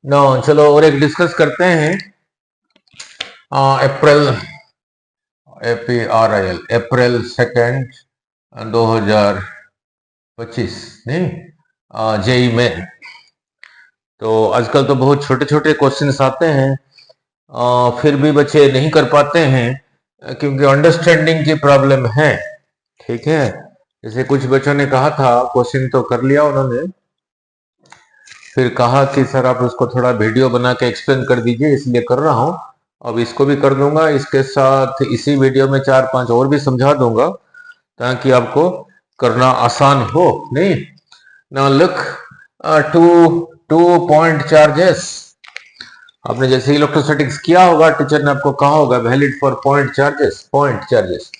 No चलो और एक डिस्कस करते हैं। अप्रैल APRIL अप्रैल 2 2025 नहीं जेई में। तो आजकल तो बहुत छोटे छोटे क्वेश्चंस आते हैं, फिर भी बच्चे नहीं कर पाते हैं क्योंकि अंडरस्टैंडिंग की प्रॉब्लम है। ठीक है, जैसे कुछ बच्चों ने कहा था क्वेश्चन तो कर लिया उन्होंने, फिर कहा कि सर आप उसको थोड़ा वीडियो बना के एक्सप्लेन कर दीजिए, इसलिए कर रहा हूँ। अब इसको भी कर दूंगा, इसके साथ इसी वीडियो में 4-5 और भी समझा दूंगा ताकि आपको करना आसान हो। नहीं, now look, two point charges. आपने जैसे इलेक्ट्रोस्टैटिक्स किया होगा, टीचर ने आपको कहा होगा वैलिड फॉर पॉइंट चार्जेस।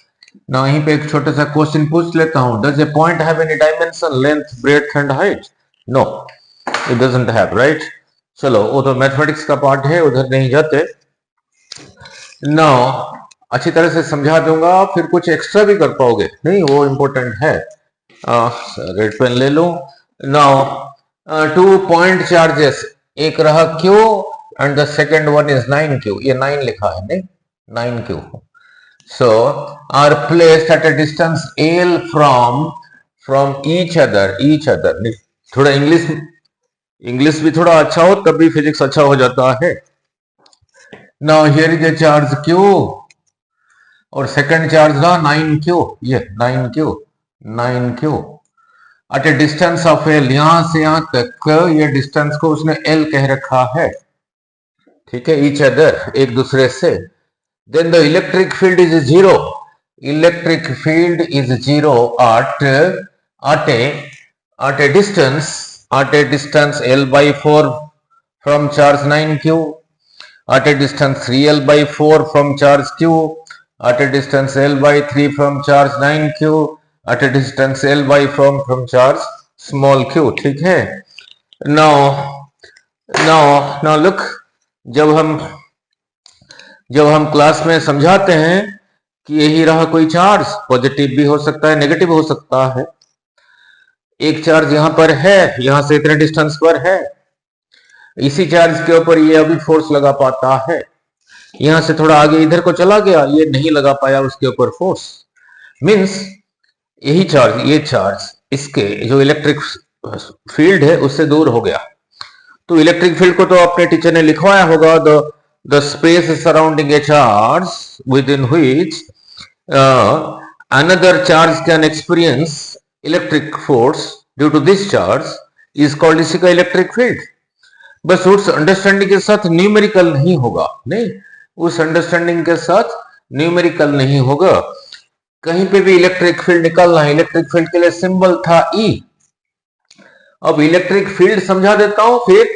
ना यहीं पे एक छोटा सा क्वेश्चन पूछ लेता हूं, does a point have any dimension, length, breadth and height? No, it doesn't have, right. चलो वो तो मैथमेटिक्स का पार्ट है, उधर नहीं जाते। नाउ अच्छी तरह से समझा दूंगा, फिर कुछ एक्स्ट्रा भी कर पाओगे, नहीं वो इंपॉर्टेंट है। रेड पेन ले लो। नाउ 2 पॉइंट चार्जेस, एक रहा Q and the second one is 9Q। ये 9 लिखा है, नहीं 9Q। So are placed at a distance L from each other. थोड़ा इंग्लिश भी थोड़ा अच्छा हो तब भी फिजिक्स अच्छा हो जाता है। Now here is a charge Q और सेकंड चार्ज रहा 9Q। ये 9Q at a distance of L, यहां से यहां तक ये डिस्टेंस को उसने L कह रखा है। ठीक है, each other, एक दूसरे से। Then the electric field is zero. Electric field is zero at a distance L by 4 from charge 9Q, at a distance 3L by 4 from charge Q, at a distance L by 3 from charge 9Q, at a distance L by 4 from charge small q. ठीक है, now look, जब हम class में समझाते हैं कि यही रहा कोई चार्ज, पॉजिटिव भी हो सकता है, नेगेटिव हो सकता है। एक चार्ज यहां पर है, यहां से इतने डिस्टेंस पर है, इसी चार्ज के ऊपर ये अभी फोर्स लगा पाता है। यहां से थोड़ा आगे इधर को चला गया, ये नहीं लगा पाया उसके ऊपर फोर्स। मींस यही चार्ज, ये चार्ज इसके जो इलेक्ट्रिक फील्ड है उससे दूर हो गया। तो इलेक्ट्रिक फील्ड को तो अपने टीचर ने लिखवाया होगा, the space surrounding a charge within which another charge can experience electric force due to this charge is called, इसी का इलेक्ट्रिक फील्ड। बस उस अंडरस्टैंडिंग के साथ न्यूमेरिकल नहीं होगा, नहीं उस अंडरस्टैंडिंग के साथ न्यूमेरिकल नहीं होगा। कहीं पे भी इलेक्ट्रिक फील्ड निकालना है, इलेक्ट्रिक फील्ड के लिए सिंबल था E। अब इलेक्ट्रिक फील्ड समझा देता हूं, फिर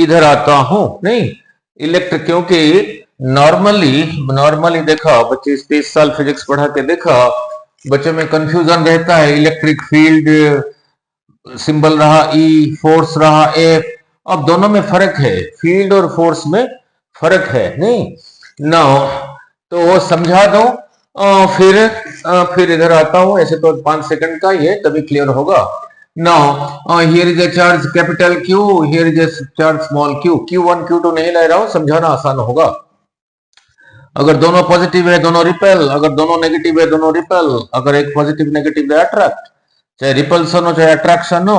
इधर आता हूं। नहीं इलेक्ट्रिक, क्योंकि नॉर्मली देखा, 25-30 साल फिजिक्स पढ़ा के देखा, बच्चों में कंफ्यूजन रहता है। इलेक्ट्रिक फील्ड सिंबल रहा E, फोर्स रहा F। अब दोनों में फर्क है, फील्ड और फोर्स में फर्क है। नहीं ना, तो वो समझा दो, फिर इधर आता हूं। ऐसे तो 5 सेकंड का ये, तभी क्लियर होगा। Now here is a charge capital Q, here is a charge small q. Q1 Q2 नहीं ले रहा हूं, समझाना आसान होगा। अगर दोनों पॉजिटिव है दोनों रिपेल, अगर दोनों नेगेटिव है दोनों रिपेल, अगर एक पॉजिटिव नेगेटिव है अट्रैक्ट, चाहे रिपल्सन हो चाहे अट्रैक्शन हो,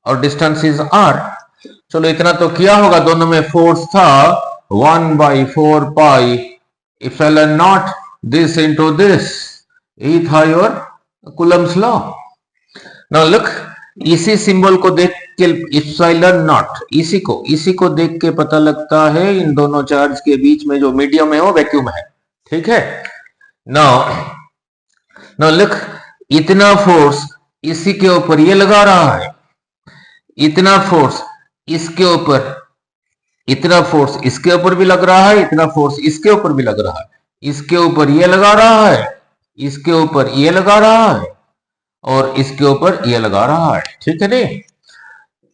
और डिस्टेंस इज r। चलो इतना तो किया होगा। दोनों में फोर्स था 1/4 pi epsilon not this into this, यही था your Coulomb's law. Now look, इसी सिंबल को देख के एप्सिलॉन नॉट, इसी को देख के पता लगता है इन दोनों चार्ज के बीच में जो मीडियम है वो वैक्यूम है। ठीक है, नाउ लुक, इतना फोर्स इसी के ऊपर ये लगा रहा है, इतना फोर्स इसके ऊपर, इतना फोर्स इसके ऊपर भी लग रहा है, इतना फोर्स इसके ऊपर भी लग रहा है, इसके ऊपर ये लगा रहा है, इसके ऊपर ये लगा रहा है, और इसके ऊपर ये लगा रहा है। ठीक है, नहीं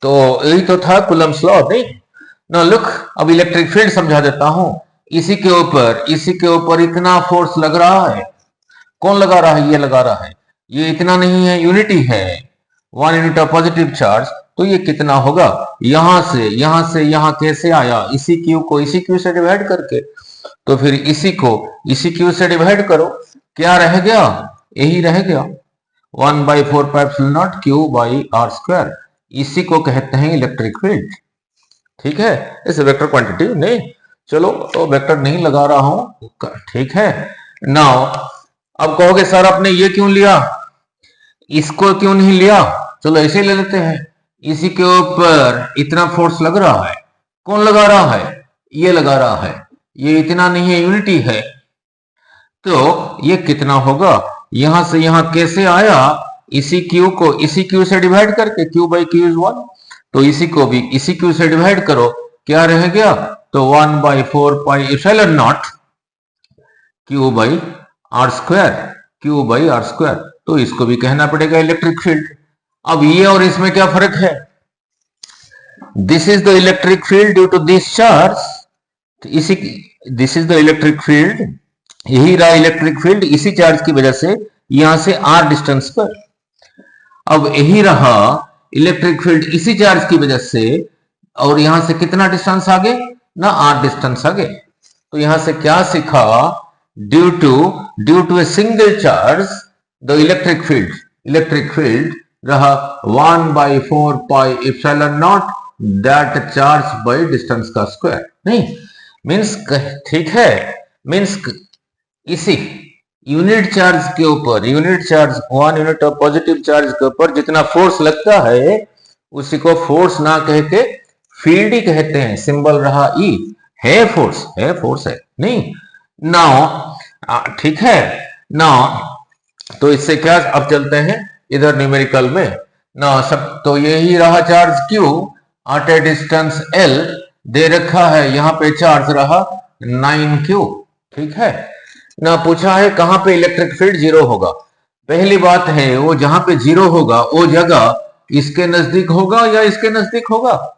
तो यही तो था कूलम्स लॉ। नहीं ना लुक, अब इलेक्ट्रिक फील्ड समझा देता हूं। इसी के ऊपर इतना फोर्स लग रहा है। कौन लगा रहा है? ये लगा रहा है। ये इतना नहीं है, यूनिटी है, 1 यूनिट ऑफ पॉजिटिव चार्ज तो ये कितना होगा, यहां से यहां कैसे आया, इसी क्यू को इसी क्यू से डिवाइड करके, तो फिर इसी को इसी क्यू से डिवाइड करो, क्या रह गया, यही रह गया 1/4πε0 Q बाई आर स्क्वायर। इसी को कहते हैं इलेक्ट्रिक फील्ड। ठीक है, इस वेक्टर क्वांटिटी नहीं, चलो तो वेक्टर नहीं लगा रहा हूं, ठीक है। नाउ अब कहोगे सर आपने ये क्यों लिया, इसको क्यों नहीं लिया, चलो ऐसे ले लेते हैं। इसी के ऊपर इतना फोर्स लग रहा है, कौन लगा रहा है, ये लगा रहा है, ये इतना नहीं है, यूनिटी है, तो ये कितना होगा, यहां से यहां कैसे आया, इसी क्यू को इसी क्यू से डिवाइड करके, क्यू बाई क्यू इज 1, तो इसी को भी इसी क्यू से डिवाइड करो, क्या रह गया, तो 1/4πε0 Q by R square, Q by R square, तो इसको भी कहना पड़ेगा इलेक्ट्रिक फील्ड। अब ये और इसमें क्या फर्क है, this is the electric field due to this charge, इसी this is the electric field, यही रहा इलेक्ट्रिक फील्ड इसी चार्ज की वजह से यहां से आर डिस्टेंस पर। अब यही रहा इलेक्ट्रिक फील्ड इसी चार्ज की वजह से, और यहां से कितना डिस्टेंस आगे ना, आर डिस्टेंस आगे, तो यहां से क्या सीखा, due to a single charge the electric field रहा 1/4πε0 दैट चार्ज बाई डिस्टेंस का स्क्वायर, नहीं मीन्स, ठीक है, मीन्स इसी यूनिट चार्ज के ऊपर, unit charge 1 unit of positive charge के ऊपर जितना फोर्स लगता है उसी को फोर्स ना कह के फील्ड ही कहते हैं, सिंबल रहा ई, है फोर्स है नहीं, नाउ ठीक है, नाउ तो इससे क्या, अब चलते हैं इधर न्यूमेरिकल में ना सब, तो यही रहा charge Q at a distance L, दे रखा है यहां पे चार्ज रहा 9Q, ठीक है ना, पूछा है कहां पे इलेक्ट्रिक फील्ड जीरो होगा। पहली बात है वो जहां पे जीरो होगा वो जगह इसके नजदीक होगा या इसके नजदीक होगा,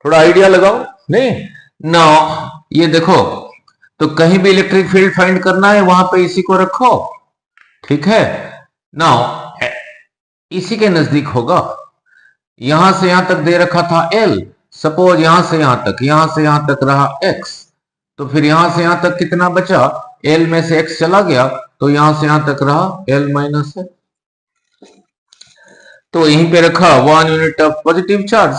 थोड़ा आइडिया लगाओ, नहीं ना, ये देखो, तो कहीं भी इलेक्ट्रिक फील्ड फाइंड करना है वहां पे इसी को रखो, ठीक है ना, इसी के नजदीक होगा, यहां से यहां तक दे रखा था L, सपोज यहां से यहां तक रहा X, तो फिर यहां से यहां तक कितना बचा, L में से X चला गया, तो यहां से यहां तक रहा L माइनस है, तो यहीं पे रखा 1 यूनिट ऑफ पॉजिटिव चार्ज,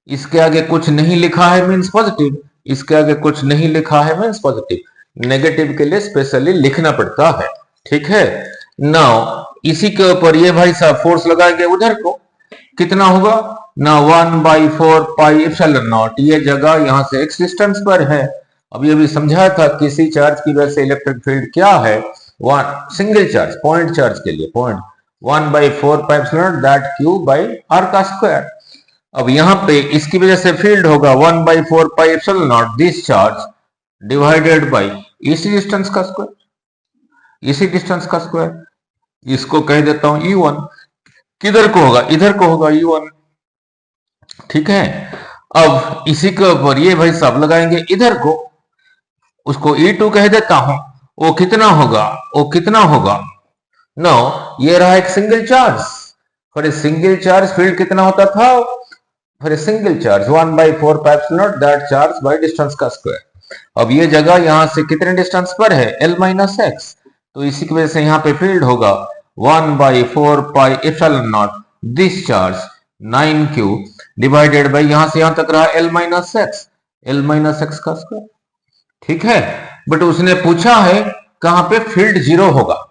इसके आगे कुछ नहीं लिखा है मींस पॉजिटिव, इसके आगे कुछ नहीं लिखा है मींस पॉजिटिव, नेगेटिव के लिए स्पेशली लिखना पड़ता है, ठीक है। नाउ इसी के ऊपर ये भाई साहब फोर्स लगाएंगे उधर को, कितना होगा ना, 1/4πε0, ये जगह यहां से x डिस्टेंस पर है। अब ये भी समझाया था किसी चार्ज की वजह से इलेक्ट्रिक फील्ड क्या है, one single charge point charge के लिए point 1/4πε0 that Q by R का स्क्वायर। अब यहां पे इसकी वजह से फील्ड होगा 1/4πε0 दिस चार्ज डिवाइडेड बाई इसी डिस्टेंस का स्क्वायर, इसी डिस्टेंस का स्क्वायर, इसको कह देता हूं E1, किधर को होगा, इधर को होगा E1, ठीक है। अब इसी के ऊपर ये भाई साहब लगाएंगे इधर को, उसको E2 कह देता हूं, वो कितना होगा, नो ये रहा एक single charge, for a single charge field कितना होता था, for a single charge 1/4πε0 that charge by distance का स्क्वायर। अब ये जगह यहां से कितने डिस्टेंस पर है, L माइनस एक्स, तो इसी की वजह से यहां पे फील्ड होगा 1/4πε0 this charge 9Q divided by यहां से यहां तक रहा L माइनस एक्स का स्क्वायर, ठीक है। बट उसने पूछा है कहां पे फील्ड जीरो होगा,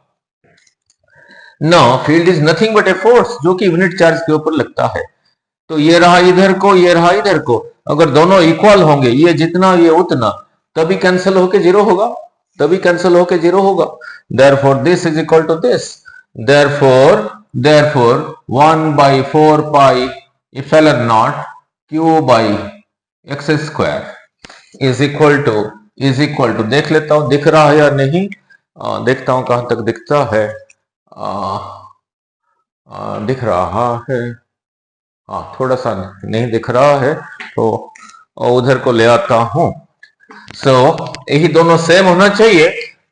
know field is nothing but a force जो कि यूनिट चार्ज के ऊपर लगता है, तो ये रहा इधर को, ये रहा इधर को, अगर दोनों इक्वल होंगे, ये जितना ये उतना, तभी कैंसिल होके जीरो होगा, therefore this is equal to this, therefore 1/4πε0 Q by x square is equal to देख लेता हूं दिख रहा है या नहीं, देखता हूं कहां तक दिखता है, दिख रहा है, हाँ थोड़ा सा नहीं दिख रहा है, तो उधर को ले आता हूं। सो यही दोनों सेम होना चाहिए,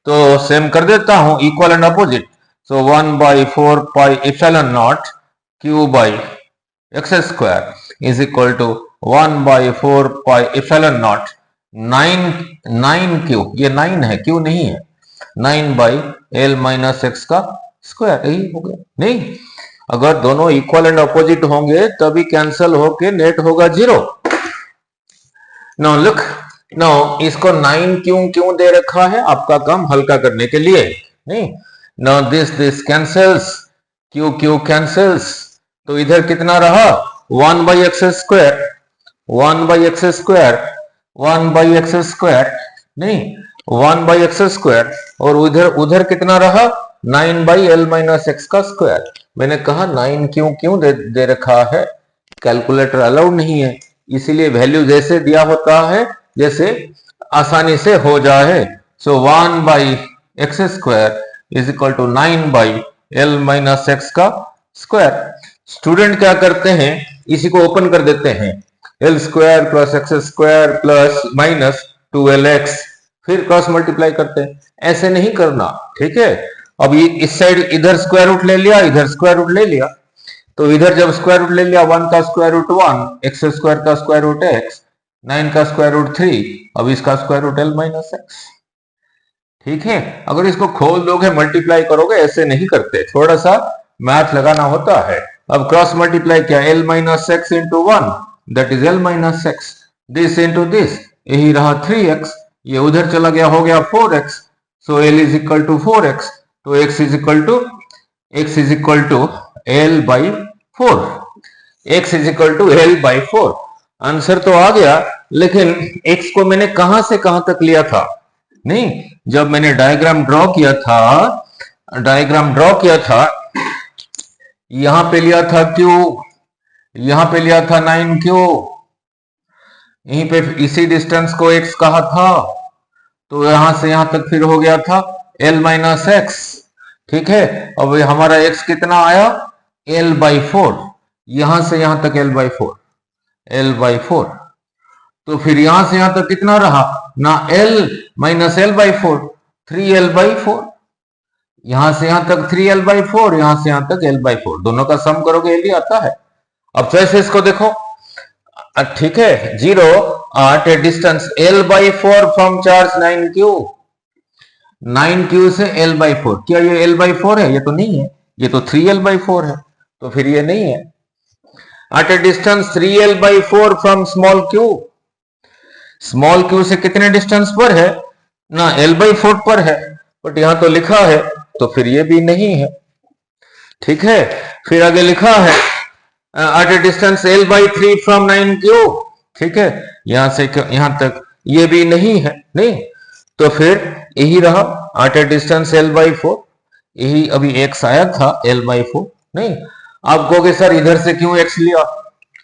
तो सेम कर देता हूं, equal and opposite, so 1/4πε0 Q by X square is equal to 1/4 pi epsilon nought 9 Q, ये 9 है, क्यू नहीं है, 9/L-x का स्क्वायर, यही हो गया। नहीं, अगर दोनों इक्वल एंड अपोजिट होंगे तभी कैंसल होके नेट होगा 0। नो लुक, नो इसको 9 क्यों दे रखा है, आपका काम हल्का करने के लिए। नहीं, no this cancels, Q cancels, तो इधर कितना रहा 1/x square, 1/x square, 1/x square, नहीं 1/x स्क्वायर, और उधर कितना रहा 9/L-x का स्क्वायर। मैंने कहा 9 क्यों दे रखा है, कैलकुलेटर अलाउड नहीं है, इसीलिए वैल्यू जैसे दिया होता है जैसे आसानी से हो जाए। So 1/x square is equal to 9/L-x का स्क्वायर। स्टूडेंट क्या करते हैं, इसी को ओपन कर देते हैं, L square plus x square plus minus 2LX, फिर क्रॉस मल्टीप्लाई करते हैं। ऐसे नहीं करना, ठीक है। अब इस साइड इधर स्क्वायर रूट ले लिया, इधर स्क्वायर रूट ले लिया, तो इधर जब स्क्वायर रूट ले लिया 1 का स्क्वायर रूट 1, एक्स स्क्वायर का स्क्वायर रूट x, 9 का स्क्वायर रूट 3, अब इसका स्क्वायर रूट L-x, ठीक है। अगर इसको खोल दोगे मल्टीप्लाई करोगे, ऐसे नहीं करते, थोड़ा सा मैथ लगाना होता है। अब क्रॉस मल्टीप्लाई किया, L-x into 1 that is L-x, this into this, यही रहा 3x, ये उधर चला गया, हो गया 4x, so L is equal to 4x, तो x is equal to L/4, x is equal to L/4। Answer तो आ गया, लेकिन x को मैंने कहां से कहां तक लिया था, नहीं, जब मैंने डायग्राम ड्रॉ किया था, यहां पे लिया था q, यहां पे लिया था 9q, यहीं पे इसी डिस्टेंस को x कहा था, तो यहां से यहां तक फिर हो गया था L-x, ठीक है। अब हमारा x कितना आया L/4, यहां से यहां तक L/4, तो फिर यहां से यहां तक कितना रहा ना, L माइनस L/4, 3L/4, यहां से यहां तक 3L/4, यहां से यहां तक L/4, दोनों का सम करोगे L ही आता है। अब चॉइसेस को देखो, ठीक है, 0 at a distance L/4 from charge 9q, 9q से L/4, क्या ये L/4 है? ये तो नहीं है, ये तो 3L/4 है, तो फिर ये नहीं है। at a distance 3L/4 from small q से कितने डिस्टेंस पर है ना, L/4 पर है, बट यहां तो लिखा है, तो फिर ये भी नहीं है, ठीक है। फिर आगे लिखा है at a distance L/3 from 9q, ठीक है, यहां से यहां तक ये भी नहीं है, नहीं, तो फिर यही रहा at a distance L/4, यही अभी x आया था L/4, नहीं। आप कहोगे सर इधर से क्यों x लिया,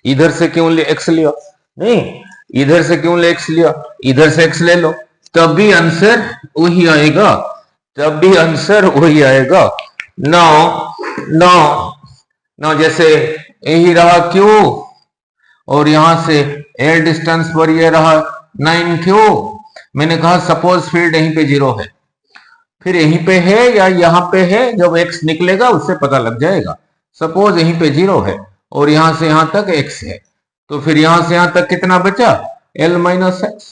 इधर से क्यों x लिया, नहीं, इधर से क्यों x लिया, इधर से x ले लो, तब भी आंसर वही आएगा, नाउ जैसे यही रहा q, और यहां से L डिस्टेंस पर ये रहा 9q, मैंने कहा सपोज फील्ड यहीं पे 0 है, फिर यहीं पे है या यहां पे है, जब x निकलेगा उससे पता लग जाएगा। सपोज यहीं पे 0 है और यहां से यहां तक x है, तो फिर यहां से यहां तक कितना बचा L-x,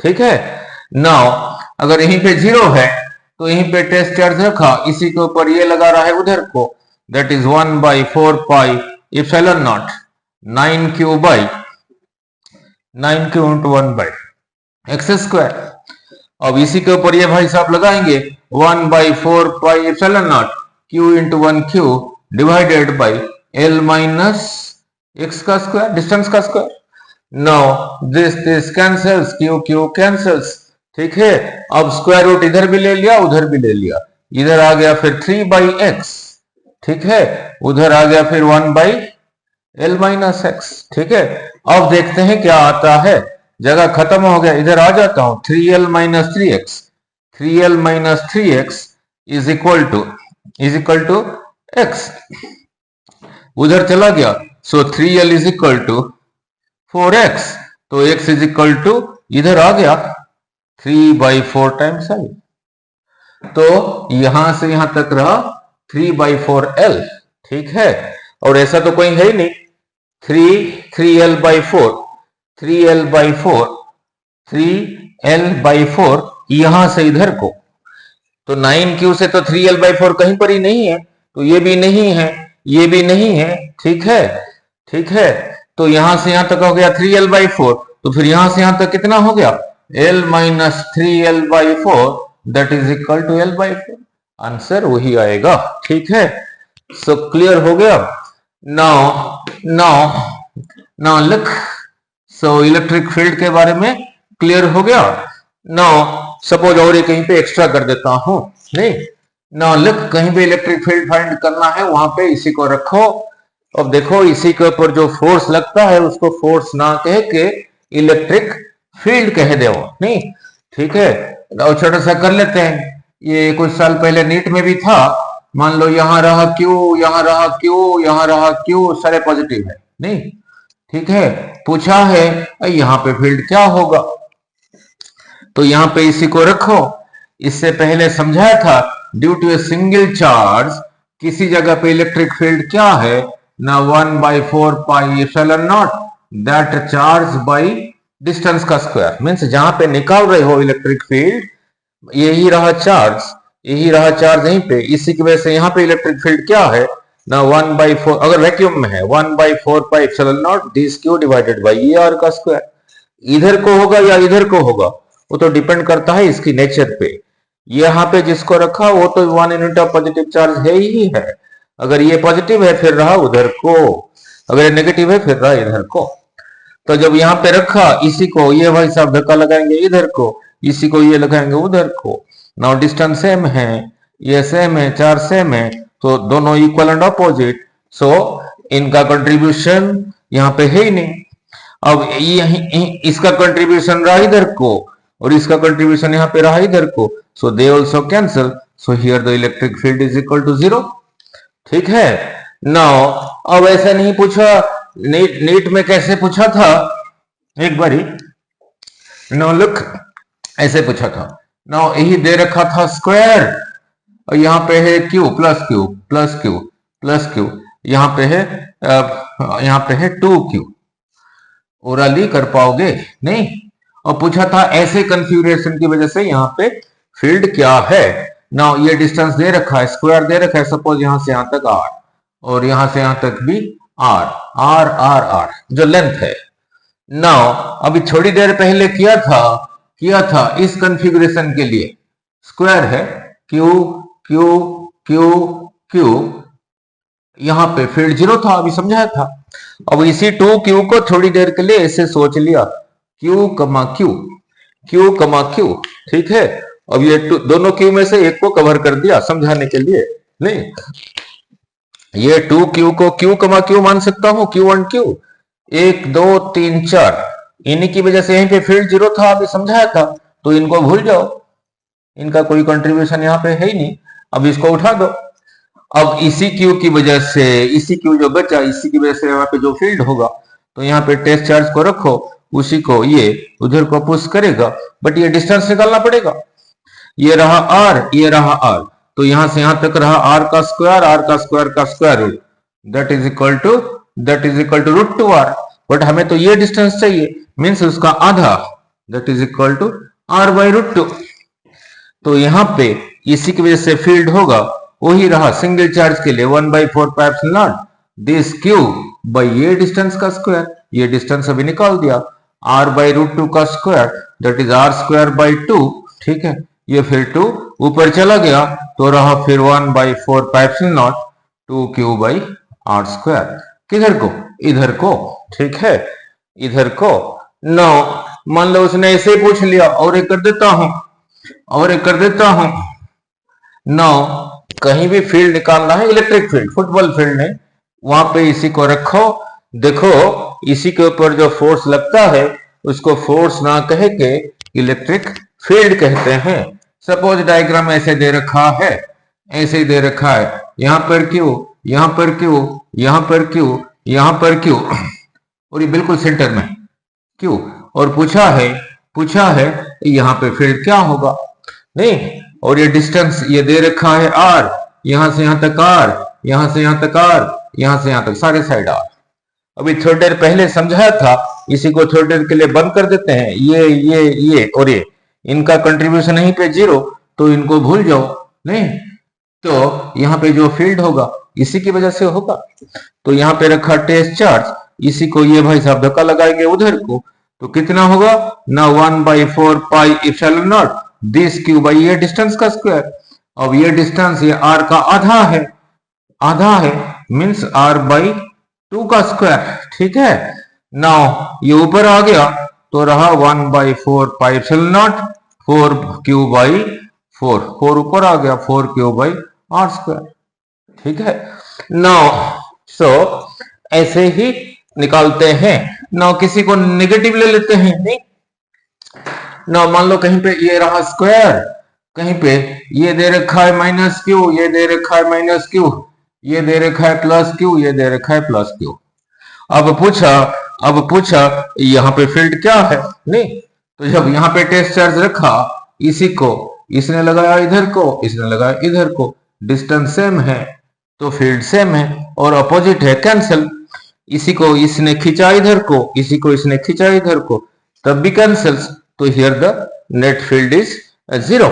ठीक है। नाउ अगर यहीं पे 0 है तो यहीं पे टेस्ट चार्ज रखा, इसी के ऊपर ये लगा रहा है उधर को, that is 1/4 pi epsilon not 9q into 1/x square. अब इसी के ऊपर ये भाई साहब लगाएंगे 1/4 pi epsilon not q into 1q divided by L minus x का स्क्वायर, डिस्टेंस का square. Now this cancels, q cancels, ठीक है। अब स्क्वायर रूट इधर भी ले लिया, उधर भी ले लिया, इधर आ गया फिर 3/x, ठीक है, उधर आ गया फिर 1/L-x, ठीक है। अब देखते हैं क्या आता है, जगह खत्म हो गया, इधर आ जाता हूं, 3L minus 3x is equal to x, उधर चला गया, सो 3L is equal to 4x, तो x इज इक्वल टू इधर आ गया 3/4 टाइम्स L, तो यहां से यहां तक रहा 3/4L, ठीक है। और ऐसा तो कोई है ही नहीं। 3l/4 3l/4 3l/4 यहां से इधर को, तो 9q से तो 3l/4 कहीं पर ही नहीं है, तो ये भी नहीं है, ये भी नहीं है। ठीक है, ठीक है। तो यहां से यहां तक हो गया 3l/4, तो फिर यहां से यहां तक कितना हो गया? l - 3l/4 that is equal to l/4। Answer वही आएगा। ठीक है, सो क्लियर हो गया। Now look, so electric field के बारे में क्लियर हो गया। नाउ सपोज और ये कहीं पे एक्स्ट्रा कर देता हूं, नहीं, नाउ लुक, कहीं पे इलेक्ट्रिक फील्ड फाइंड करना है, वहां पे इसी को रखो। अब देखो, इसी के ऊपर जो फोर्स लगता है उसको फोर्स ना कह के इलेक्ट्रिक फील्ड कह दो, नहीं? ठीक है, और छोटा सा कर लेते हैं। ये कुछ साल पहले नीट में भी था। मान लो यहां रहा क्यू, यहां रहा क्यू, यहां रहा क्यू, सारे पॉजिटिव है, नहीं? ठीक है, पूछा है यहां पे फील्ड क्या होगा, तो यहां पे इसी को रखो। इससे पहले समझाया था, due to a single charge किसी जगह पे इलेक्ट्रिक फील्ड क्या है ना, 1/4 pi epsilon naught that charge by distance का स्क्वायर। मीन्स जहां पे निकाल रहे हो इलेक्ट्रिक फील्ड, यही रहा चार्ज, यही रहा चार्ज यहीं पे, इसी की वजह से यहाँ पे इलेक्ट्रिक फील्ड क्या है ना, 1/4, अगर वैक्यूम में है 1/4 pi epsilon not this Q divided by ये आर का स्क्वायर। इधर को होगा या इधर को होगा वो तो डिपेंड करता है इसकी नेचर पे। यहाँ पे जिसको रखा वो तो 1 यूनिट ऑफ पॉजिटिव चार्ज है ही है। अगर ये पॉजिटिव है फिर रहा उधर को, अगर ये नेगेटिव है फिर रहा इधर को। तो जब यहाँ पे रखा, इसी को ये भाई साहब धक्का लगाएंगे इधर को, इसी को ये लगाएंगे उधर को। नाउ डिस्टेंस सेम है, ये सेम है, चार्ज सेम है, तो दोनों इक्वल एंड अपोजिट, सो इनका कंट्रीब्यूशन यहाँ पे है ही नहीं। अब इसका कंट्रीब्यूशन रहा इधर को और इसका कंट्रीब्यूशन यहाँ पे रहा इधर को, so they also cancel, so here the electric field is equal to 0। ठीक है, नाउ अब ऐसा नहीं पूछा, नीट में कैसे पूछा था एक बारी, नाउ लुक, ऐसे पूछा था। नाउ यही दे रखा था स्क्वायर, और यहाँ पे है Q plus Q plus Q plus Q, यहाँ पे है 2q। ओरली कर पाओगे नहीं? और पूछा था ऐसे कन्फिगरेशन की वजह से यहाँ पे फील्ड क्या है। नाउ ये डिस्टेंस दे रखा है, स्क्वायर दे रखा है, सपोज यहां से यहां तक r और यहां से यहां तक भी r जो लेंथ है। नाउ अभी थोड़ी देर पहले किया था इस कन्फिगरेशन के लिए, स्क्वायर है q q q q, यहां पे फील्ड 0 था, अभी समझाया था। अब इसी 2q को थोड़ी देर के लिए ऐसे सोच लिया, q, q, ठीक है। अब ये दोनों q में से एक को कवर कर दिया समझाने के लिए, नहीं? ये 2q को q, मान सकता हूं, q1 q, 1 2 3 4, इन्हीं की वजह से यहीं पे फील्ड 0 था, अभी समझाया था। तो इनको भूल जाओ, इनका कोई कंट्रीब्यूशन यहाँ पे है ही नहीं, अब इसको उठा दो। अब इसी क्यू की वजह से, इसी क्यू जो बचा, इसी की वजह से यहाँ पे जो फील्ड होगा, तो यहाँ पे टेस्ट चार्ज को रखो, उसी को ये उधर को पुश करेगा, बट ये डिस्टेंस निकालना पड़ेगा। ये रहा r, ये रहा r, तो यहां से यहां तक रहा r का square root, that is equal to √2r। But हमें तो ये डिस्टेंस चाहिए, मीन्स उसका आधा, that is equal to r/√2। तो यहाँ पे इसी की वजह से फील्ड होगा वही रहा सिंगल चार्ज के लिए 1/4 pi epsilon not this Q by ये डिस्टेंस का स्क्वायर, ये डिस्टेंस अभी निकाल दिया, r/√2 का स्क्वायर दैट इज r²/2। ठीक है, ये फिर 2 ऊपर चला गया तो रहा फिर 1/4 पाई एप्सिलॉन नॉट 2q/r²। किधर को? इधर को। ठीक है, इधर को। नो मान लो उसने ऐसे पूछ लिया, और एक कर देता हूं, नो कहीं भी फील्ड निकालना है, इलेक्ट्रिक फील्ड, फुटबॉल फील्ड है, वहां पे इसी को रखो। देखो इसी के ऊपर जो फोर्स लगता है उसको फोर्स ना कह के इलेक्ट्रिक फील्ड कहते हैं। सपोज डायग्राम ऐसे दे रखा है, ऐसे ही दे रखा है, यहां पर क्यू, यहां पर क्यू, यहां पर क्यू, यहां पर क्यू, और ये बिल्कुल सेंटर में क्यू, और पूछा है यहां पे फील्ड क्या होगा, नहीं? और ये डिस्टेंस ये दे रखा है r, यहां से यहां तक r, यहां से यहां तक आर, यहां से यहां तक सारे साइड आर। अभी थोड़ी देर पहले समझाया था, इसी को थोड़ी देर के लिए बंद कर देते हैं। ये और ये इनका कंट्रीब्यूशन यहीं पे जीरो, तो इनको भूल जाओ। नहीं तो यहाँ पे जो फील्ड होगा इसी की वजह से होगा। तो यहाँ पे रखा टेस्ट चार्ज, इसी को ये भाई साहब धक्का लगाएंगे उधर को, तो कितना होगा ना 1/4 pi epsilon not this Q by ये डिस्टेंस का स्क्वायर। अब ये डिस्टेंस ये आर का आधा है मीन्स आर बाई 2 का स्क्वायर। ठीक है, नाउ ये ऊपर आ गया तो रहा 1/4 pi epsilon not 4 Q by 4 ऊपर आ गया 4 क्यू बाई आर स्क्वायर। ठीक है, नाउ सो ऐसे ही निकालते हैं। नाउ किसी को नेगेटिव ले लेते हैं। नहीं, नाउ मान लो कहीं पे ये रहा स्क्वायर, कहीं पे ये दे रखा है माइनस क्यू, ये दे रखा है माइनस क्यू, ये दे रखा है प्लस क्यू, ये दे रखा है प्लस क्यू। अब पूछा यहाँ पे फील्ड क्या है। नहीं, तो जब यहाँ पे टेस्ट चार्ज रखा, इसी को इसने लगाया इधर को, इसने लगाया इधर को, डिस्टेंस सेम है तो फील्ड सेम है, और अपोजिट है कैंसिल। इसी को इसने खींचा इधर को, इसी को इसने खींचा इधर को, तब भी कैंसिल्स। तो here the net field is zero,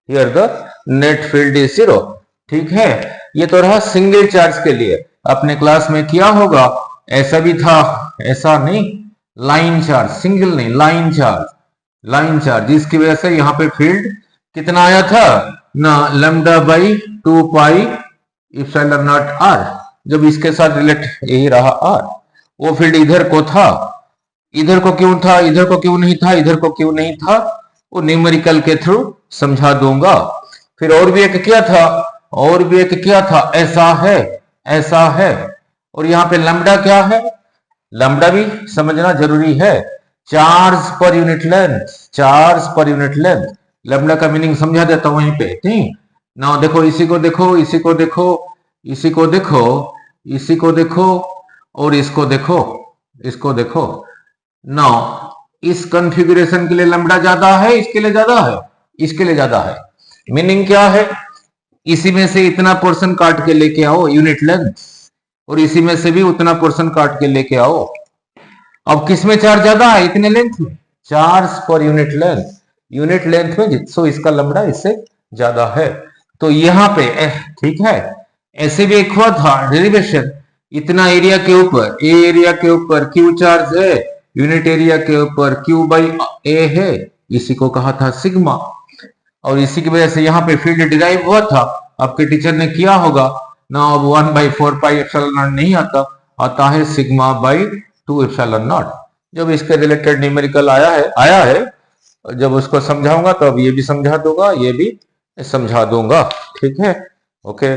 here the net field is zero. ठीक है, ये तो रहा सिंगल चार्ज के लिए। अपने क्लास में किया होगा, ऐसा भी था, ऐसा नहीं, लाइन चार्ज, सिंगल नहीं लाइन चार्ज, जिसकी वजह से यहाँ पे फील्ड कितना आया था ना lambda by 2 pi epsilon naught r. जब इसके साथ रिलेट यही रहा आर, वो फील्ड इधर को था, इधर को क्यों था, इधर को क्यों नहीं था, इधर को क्यों नहीं था, वो न्यूमेरिकल के थ्रू समझा दूंगा। फिर और भी एक क्या था, ऐसा है। और यहाँ पे लैम्डा क्या है, लैम्डा भी समझना जरूरी है, charge per unit length. Lambda का मीनिंग समझा देता हूं वहीं पे। ठीक ना, देखो इसी को देखो, इसी को देखो, इसी को देखो, इसी को देखो, और इसको देखो। ना इस कॉन्फ़िगरेशन के लिए लैम्डा ज्यादा है, इसके लिए ज्यादा है। मीनिंग क्या है, इसी में से इतना पोर्शन काट के लेके आओ यूनिट लेंथ, और इसी में से भी उतना पोर्शन काट के लेके आओ। अब किसमें चार्ज ज्यादा है, इतने लेंथ में, चार्ज पर यूनिट लेंथ में, सो इसका लंबड़ा इससे ज्यादा है। तो यहाँ पे ठीक है, ऐसे भी एक हुआ था डेरिवेशन, इतना एरिया के ऊपर, ए एरिया के ऊपर क्यू चार्ज है, यूनिट एरिया के ऊपर क्यू बाई ए है, इसी को कहा था सिग्मा। और इसी की वजह से यहाँ पे फील्ड डिराइव हुआ था, आपके टीचर ने किया होगा ना। अब 1/4 पाई एप्सिलॉन नॉट नहीं आता है सिग्मा बाई 2 एप्सिलॉन नॉट। जब इसके रिलेटेड न्यूमेरिकल आया है, जब उसको समझाऊंगा तो अब ये भी समझा दूंगा, ये भी समझा दूंगा। ठीक है, ओके।